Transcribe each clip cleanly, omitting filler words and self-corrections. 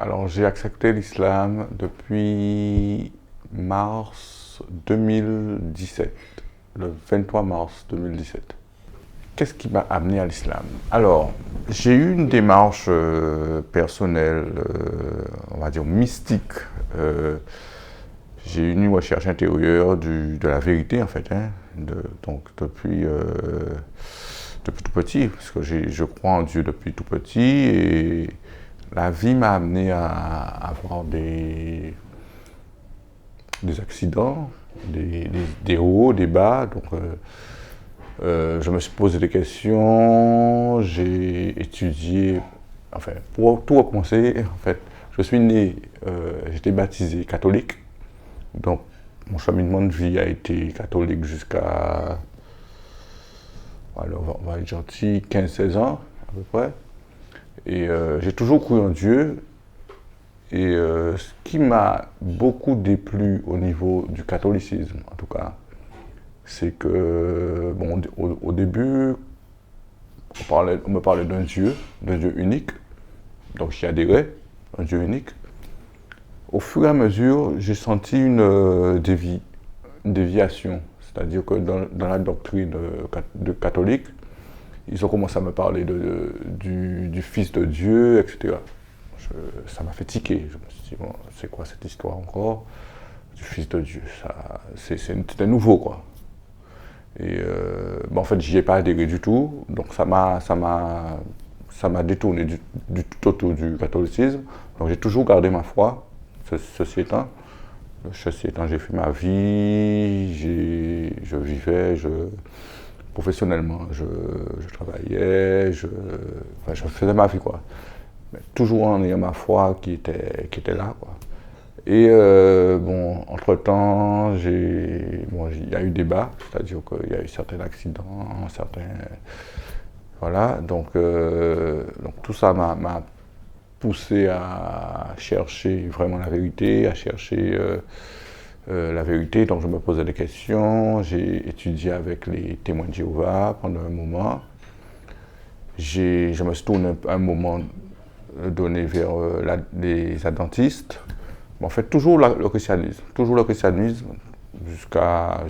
Alors, j'ai accepté l'islam depuis mars 2017, le 23 mars 2017. Qu'est-ce qui m'a amené à l'islam? Alors, j'ai eu une démarche personnelle, on va dire mystique. J'ai eu une recherche intérieure de la vérité, en fait. Donc, depuis tout petit, parce que je crois en Dieu depuis tout petit. Et la vie m'a amené à avoir des accidents, des hauts, des bas. Donc, je me suis posé des questions, j'ai étudié, enfin, pour tout recommencer, en fait, je suis né, j'étais baptisé catholique. Donc, mon cheminement de vie a été catholique jusqu'à, alors, on va être gentil, 15-16 ans, à peu près. Et j'ai toujours cru en Dieu. Et ce qui m'a beaucoup déplu au niveau du catholicisme, en tout cas, c'est que, bon, au début, on me parlait d'un Dieu unique, donc j'y adhérais, un Dieu unique. Au fur et à mesure, j'ai senti une déviation, c'est-à-dire que dans la doctrine de catholique, ils ont commencé à me parler du Fils de Dieu, etc. Ça m'a fait tiquer. Je me suis dit, bon, c'est quoi cette histoire encore du Fils de Dieu? C'était nouveau, quoi. Et en fait, j'y ai pas adhéré du tout. Donc ça m'a détourné du tout autour du catholicisme. Donc j'ai toujours gardé ma foi, ceci étant. J'ai fait ma vie, je vivais, professionnellement, je travaillais, enfin, je faisais ma vie, quoi. Mais toujours en ayant ma foi qui était là, quoi. Et bon, entre-temps, il y a eu débat, c'est-à-dire qu'il y a eu certains accidents, voilà, donc tout ça m'a poussé à chercher vraiment la vérité, donc je me posais des questions, j'ai étudié avec les témoins de Jéhovah pendant un moment. Je me suis tourné un moment donné vers les adventistes. En fait, toujours le christianisme, jusqu'à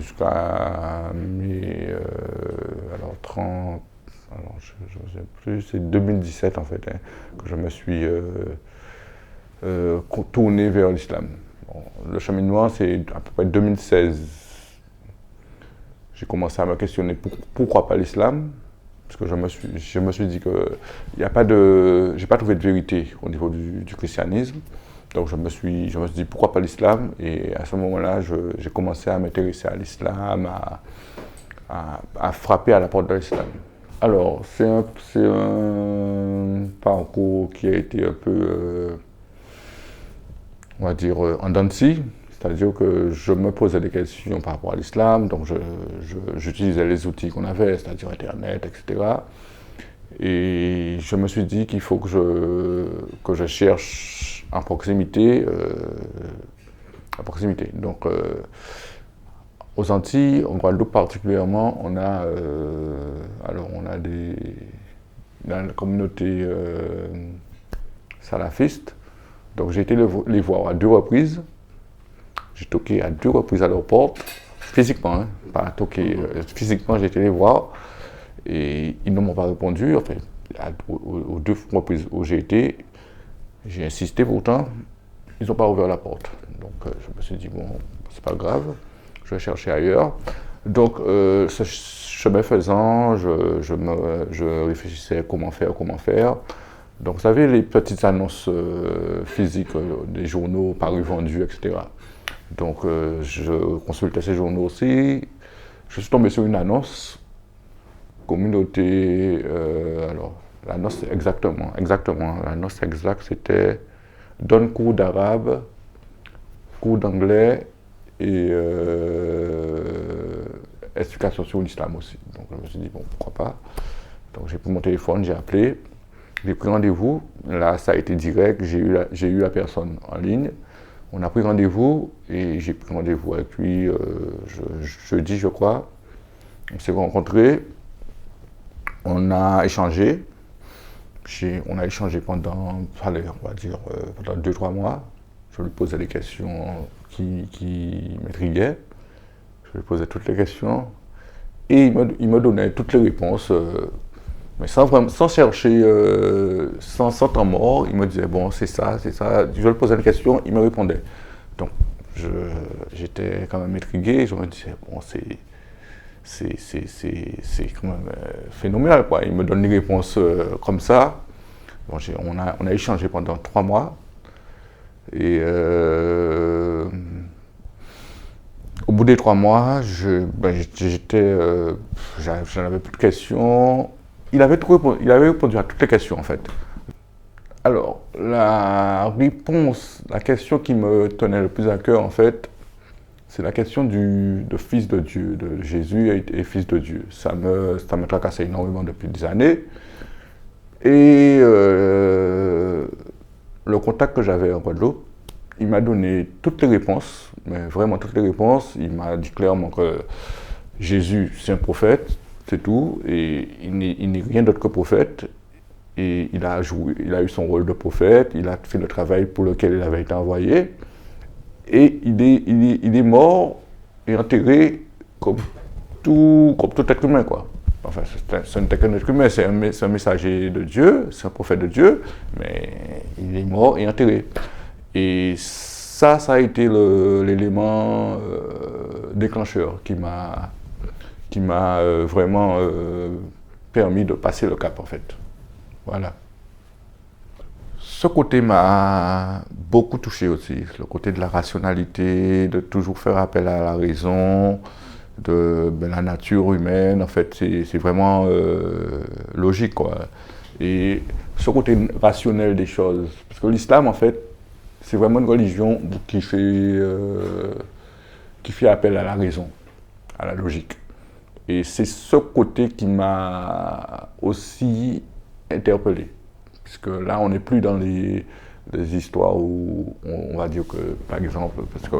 mes alors 30, alors je ne sais plus, c'est 2017 en fait, que je me suis tourné vers l'islam. Bon, le cheminement, c'est à peu près 2016. J'ai commencé à me questionner pourquoi pas l'islam, parce que je me suis dit que j'ai pas trouvé de vérité au niveau du christianisme. Donc je me suis dit pourquoi pas l'islam, et à ce moment-là j'ai commencé à m'intéresser à l'islam, à frapper à la porte de l'islam. Alors c'est un parcours qui a été un peu, on va dire, en dents de scie, c'est-à-dire que je me posais des questions par rapport à l'islam, donc j'utilisais les outils qu'on avait, c'est-à-dire Internet, etc. Et je me suis dit qu'il faut que je cherche en proximité. Donc, aux Antilles, en Guadeloupe particulièrement, on a dans la communauté salafiste. Donc j'ai été les voir à 2 reprises. J'ai toqué à 2 reprises à leur porte, physiquement, hein, pas toqué, physiquement j'ai été les voir. Et ils ne m'ont pas répondu. Enfin, aux 2 reprises où j'ai été, j'ai insisté pourtant, ils n'ont pas ouvert la porte. Donc je me suis dit, bon, c'est pas grave, je vais chercher ailleurs. Donc ce chemin faisant, je réfléchissais comment faire. Donc vous savez, les petites annonces physiques des journaux parus vendus, etc. Donc je consultais ces journaux aussi. Je suis tombé sur une annonce communauté, alors l'annonce exactement, l'annonce exacte c'était donne cours d'arabe, cours d'anglais et explication sur l'islam aussi. Donc je me suis dit bon, pourquoi pas. Donc j'ai pris mon téléphone, j'ai appelé, j'ai pris rendez-vous. Là ça a été direct, j'ai eu la personne en ligne. On a pris rendez-vous et j'ai pris rendez-vous avec lui jeudi, je crois. On s'est rencontrés. On a échangé On a échangé pendant, allez, on va dire, pendant 2-3 mois. Je lui posais des questions qui m'intriguaient. Je lui posais toutes les questions. Et il me donnait toutes les réponses, mais sans chercher, sans temps mort. Il me disait, bon, c'est ça, c'est ça. Je lui posais une question, il me répondait. Donc, j'étais quand même intrigué. Je me disais, bon, c'est quand même phénoménal, quoi. Il me donne des réponses comme ça. Bon, on a échangé pendant 3 mois. Et au bout des 3 mois, j'en avais plus de questions. Il avait répondu à toutes les questions, en fait. Alors, la question qui me tenait le plus à cœur, en fait, c'est la question de Fils de Dieu, de Jésus et Fils de Dieu. Ça me tracassait énormément depuis des années. Et le contact que j'avais en Guadeloupe, il m'a donné toutes les réponses, mais vraiment toutes les réponses. Il m'a dit clairement que Jésus, c'est un prophète, c'est tout, et il n'est rien d'autre que prophète. Et il a eu son rôle de prophète, il a fait le travail pour lequel il avait été envoyé. Et il est mort et enterré comme tout être humain, quoi. Enfin, ce n'était qu'un être humain, c'est un messager de Dieu, c'est un prophète de Dieu, mais il est mort et enterré. Et ça a été l'élément déclencheur qui m'a vraiment permis de passer le cap, en fait. Voilà. Ce côté m'a beaucoup touché aussi, le côté de la rationalité, de toujours faire appel à la raison, de la nature humaine. En fait, c'est vraiment logique, quoi. Et ce côté rationnel des choses, parce que l'islam, en fait, c'est vraiment une religion qui fait appel à la raison, à la logique. Et c'est ce côté qui m'a aussi interpellé. Puisque là, on n'est plus dans les histoires où on va dire que, par exemple, parce que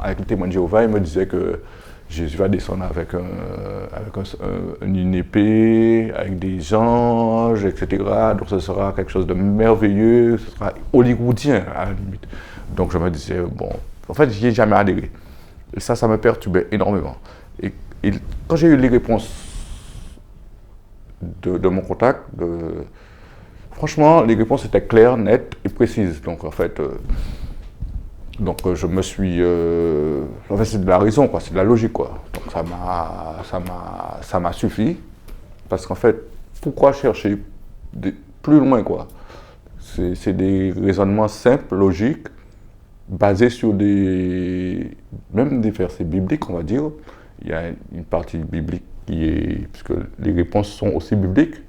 avec le témoin de Jéhovah, il me disait que Jésus va descendre avec une épée, avec des anges, etc. Donc ce sera quelque chose de merveilleux, ce sera hollywoodien à la limite. Donc je me disais, bon, en fait, j'y ai jamais adhéré. Et ça me perturbait énormément. Et quand j'ai eu les réponses de mon contact, franchement, les réponses étaient claires, nettes et précises. Donc en fait, je me suis... en fait, c'est de la raison, quoi, c'est de la logique, quoi. Donc ça m'a suffi. Parce qu'en fait, pourquoi chercher plus loin, quoi? C'est des raisonnements simples, logiques, basés sur même des versets bibliques, on va dire. Il y a une partie biblique puisque les réponses sont aussi bibliques.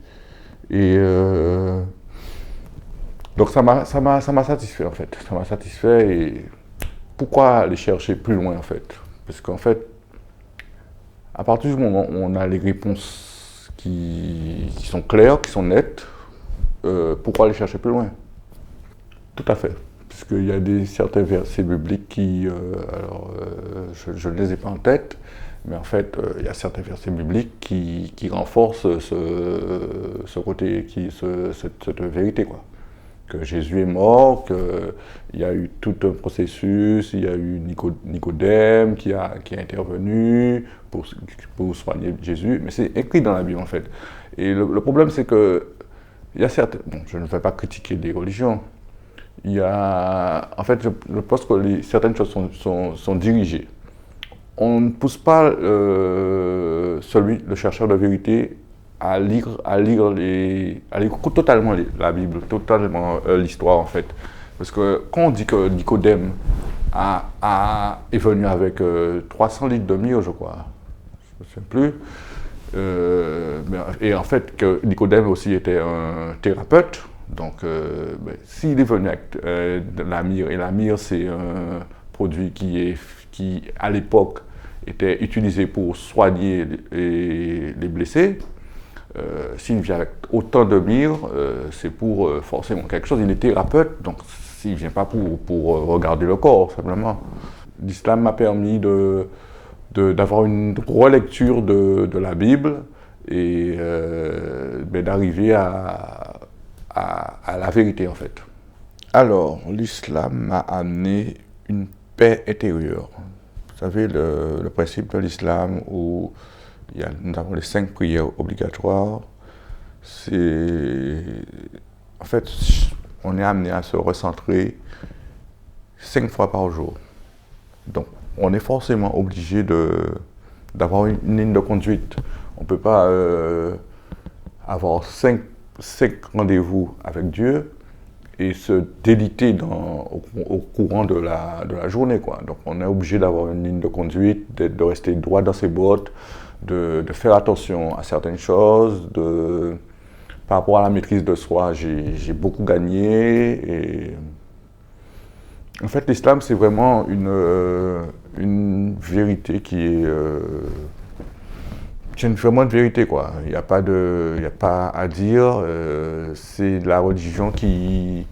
Et donc ça m'a satisfait, en fait. Ça m'a satisfait. Et pourquoi aller chercher plus loin, en fait? Parce qu'en fait, à partir du moment où on a les réponses qui sont claires, qui sont nettes, pourquoi aller chercher plus loin? Tout à fait. Puisqu'il y a certains versets bibliques je ne les ai pas en tête, mais en fait, il y a certains versets bibliques qui renforcent ce côté, cette vérité, quoi. Que Jésus est mort, qu'il y a eu tout un processus, il y a eu Nicodème qui a intervenu pour soigner Jésus, mais c'est écrit dans la Bible, en fait. Et le problème, c'est que il y a bon, je ne vais pas critiquer des religions. En fait, je pense que certaines choses sont dirigées. On ne pousse pas le chercheur de vérité à lire totalement la Bible, totalement l'histoire, en fait. Parce que quand on dit que Nicodème est venu avec 300 litres de myrrhe, je crois, je ne me souviens plus, et en fait que Nicodème aussi était un thérapeute, donc s'il est venu avec de la myrrhe, et la myrrhe c'est un produit qui à l'époque était utilisé pour soigner les blessés, s'il vient avec autant de myrrhe, c'est pour forcément quelque chose. Il est thérapeute, donc s'il ne vient pas pour regarder le corps, simplement. L'islam m'a permis d'avoir une relecture de la Bible et d'arriver à à la vérité en fait. Alors, l'islam m'a amené une paix intérieure. Vous savez, le principe de l'islam où nous avons les 5 prières obligatoires, en fait, on est amené à se recentrer 5 fois par jour. Donc, on est forcément obligé d'avoir une ligne de conduite. On ne peut pas avoir 5 rendez-vous avec Dieu et se déliter au courant de la journée, quoi. Donc on est obligé d'avoir une ligne de conduite, de rester droit dans ses bottes, de faire attention à certaines choses. Par rapport à la maîtrise de soi, j'ai beaucoup gagné. Et en fait, l'islam, c'est vraiment une vérité qui est... c'est vraiment une vérité, quoi. Il n'y a pas à dire. C'est la religion qui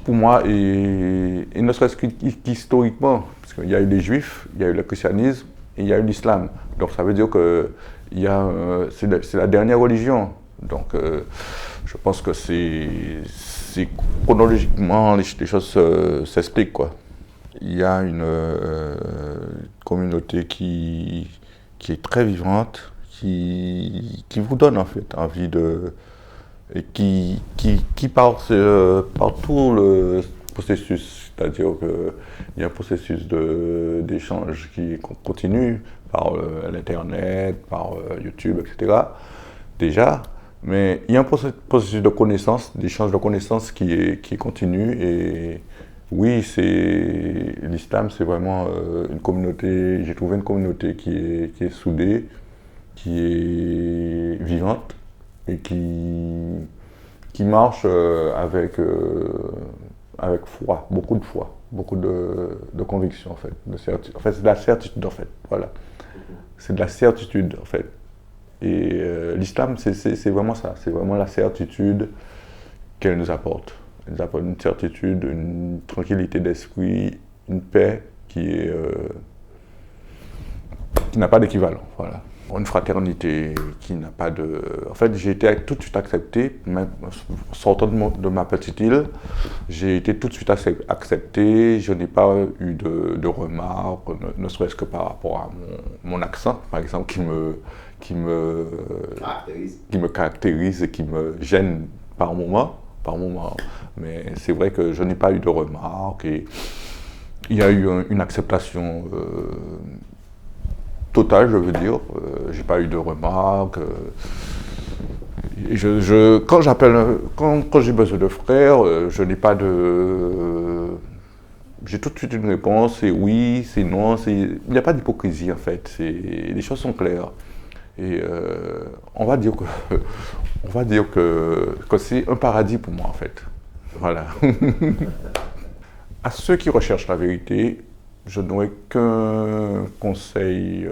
pour moi, et ne serait-ce qu'historiquement, parce qu'il y a eu les juifs, il y a eu le christianisme, et il y a eu l'islam. Donc ça veut dire que c'est la dernière religion. Donc je pense que c'est chronologiquement, les choses s'expliquent, quoi. Il y a une communauté qui est très vivante, qui vous donne en fait envie et qui part tout le processus, c'est-à-dire qu'il y a un processus d'échange qui continue par l'internet, par YouTube, etc. déjà, mais il y a un processus de connaissance, d'échange de connaissances qui est continu. Et oui, l'islam, c'est vraiment une communauté. J'ai trouvé une communauté qui est soudée, qui est vivante et qui marche avec foi, beaucoup de foi, beaucoup de conviction en fait. En fait, c'est de la certitude en fait. Voilà, c'est de la certitude en fait. Et l'islam, c'est vraiment ça, c'est vraiment la certitude qu'elle nous apporte. Elle nous apporte une certitude, une tranquillité d'esprit, une paix qui n'a pas d'équivalent. Voilà. Une fraternité qui n'a pas de... En fait, j'ai été tout de suite accepté, même sortant de ma petite île, j'ai été tout de suite accepté, je n'ai pas eu de remarques, ne serait-ce que par rapport à mon accent, par exemple, qui me caractérise et qui me gêne par moment. Mais c'est vrai que je n'ai pas eu de remarques et il y a eu une acceptation totale, je veux dire. J'ai pas eu de remarques. Quand j'ai besoin de frères, je n'ai pas de... J'ai tout de suite une réponse, c'est oui, c'est non, il n'y a pas d'hypocrisie en fait, les choses sont claires. Et on va dire que c'est un paradis pour moi en fait. Voilà. À ceux qui recherchent la vérité, je n'aurais qu'un conseil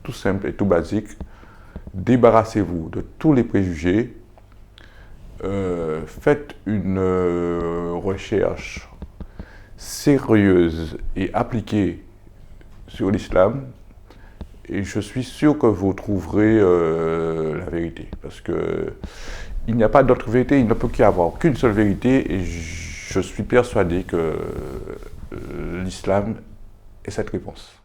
tout simple et tout basique. Débarrassez-vous de tous les préjugés. Faites une recherche sérieuse et appliquée sur l'islam. Et je suis sûr que vous trouverez la vérité. Parce qu'il n'y a pas d'autre vérité, il ne peut qu'y avoir qu'une seule vérité. Et je suis persuadé que l'islam est cette réponse.